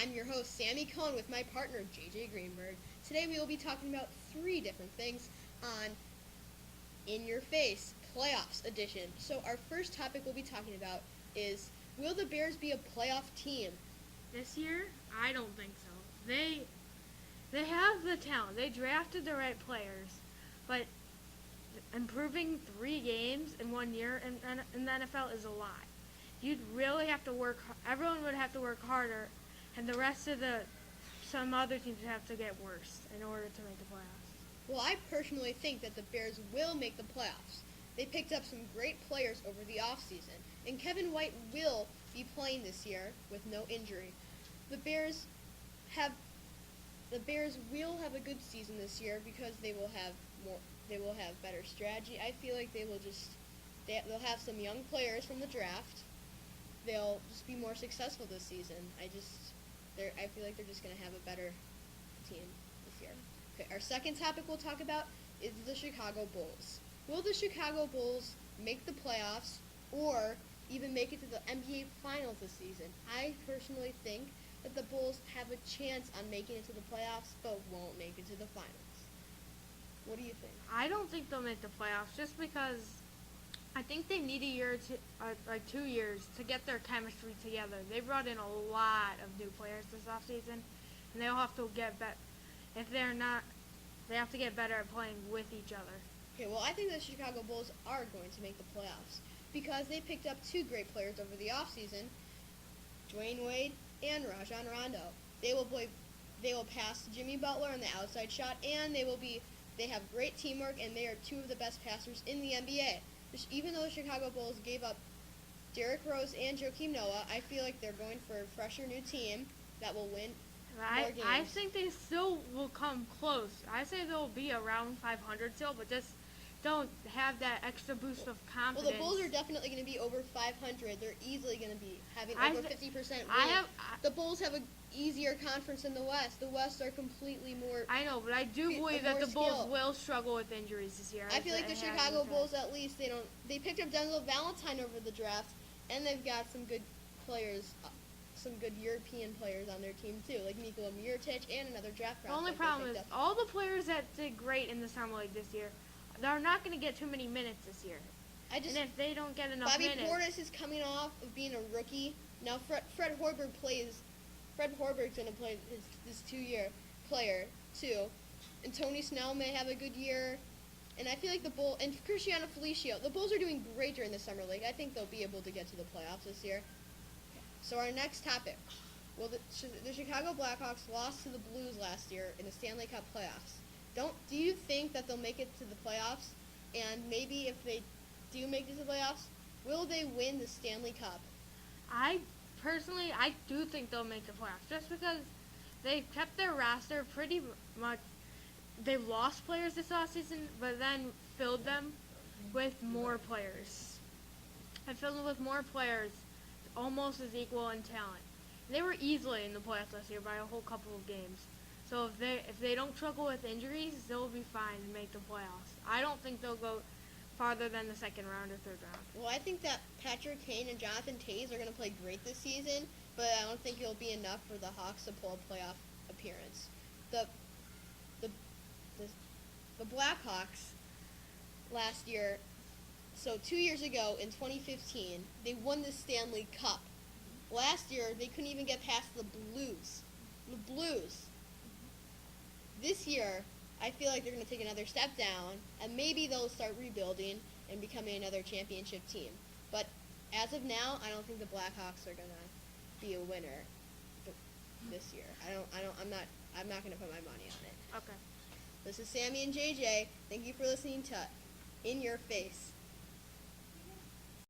I'm your host, Sammy Cohn, with my partner, JJ Greenberg. Today we will be talking about three different things on In Your Face Playoffs Edition. So our first topic we'll be talking about is, will the Bears be a playoff team? This year, I don't think so. They have the talent. They drafted the right players, but improving 3 games in 1 year in the NFL is a lot. You'd really have to work. Everyone would have to work harder, and some other teams would have to get worse in order to make the playoffs. Well, I personally think that the Bears will make the playoffs. They picked up some great players over the offseason, and Kevin White will be playing this year with no injury. The Bears will have a good season this year because they will have better strategy. I feel like they'll have some young players from the draft. They'll just be more successful this season. I feel like they're just going to have a better team this year. Okay, our second topic we'll talk about is the Chicago Bulls. Will the Chicago Bulls make the playoffs or even make it to the NBA Finals this season? I personally think that the Bulls have a chance on making it to the playoffs, but won't make it to the finals. What do you think? I don't think they'll make the playoffs just because I think they need a year like 2 years to get their chemistry together. They brought in a lot of new players this offseason, and they'll have to get better. If they're not, they have to get better at playing with each other. Okay, well, I think the Chicago Bulls are going to make the playoffs because they picked up 2 great players over the offseason, Dwayne Wade and Rajon Rondo. They will pass Jimmy Butler on the outside shot, and they have great teamwork, and they are 2 of the best passers in the NBA. Even though the Chicago Bulls gave up Derrick Rose and Joakim Noah, I feel like they're going for a fresher new team that will win more games. I think they still will come close. I say they'll be around 500 still, but just don't have that extra boost of confidence. Well, the Bulls are definitely going to be over 500. They're easily going to be having over 50% win. The Bulls have an easier conference in the West. The West are completely more. I know, but I do believe that the Bulls will struggle with injuries this year. I feel like the Chicago Bulls, at least, they picked up Denzel Valentine over the draft, and they've got some good players, some good European players on their team too, like Nikola Mirotic and another draft prospect. The only problem is all the players that did great in the summer league this year, they're not going to get too many minutes this year. And if they don't get enough minutes... Bobby Portis is coming off of being a rookie. Now Fred Hoiberg's going to play his 2-year player too. And Tony Snell may have a good year. And I feel like and Cristiano Felicio, the Bulls are doing great during the summer league. I think they'll be able to get to the playoffs this year. So our next topic. Well, the Chicago Blackhawks lost to the Blues last year in the Stanley Cup playoffs. Do you think that they'll make it to the playoffs? And maybe if they do make it to the playoffs, will they win the Stanley Cup? I do think they'll make the playoffs just because they've kept their roster pretty much. They've lost players this offseason, but then filled them with more players. I filled them with more players almost as equal in talent. They were easily in the playoffs last year by a whole couple of games. So if they don't struggle with injuries, they'll be fine to make the playoffs. I don't think they'll go farther than the second round or third round. Well, I think that Patrick Kane and Jonathan Toews are going to play great this season, but I don't think it'll be enough for the Hawks to pull a playoff appearance. The Blackhawks last year, so 2 years ago in 2015, they won the Stanley Cup. Last year, they couldn't even get past the Blues. The Blues. This year, I feel like they're going to take another step down, and maybe they'll start rebuilding and becoming another championship team. But as of now, I don't think the Blackhawks are going to be a winner this year. I'm not going to put my money on it. Okay. This is Sammy and JJ. Thank you for listening to In Your Face.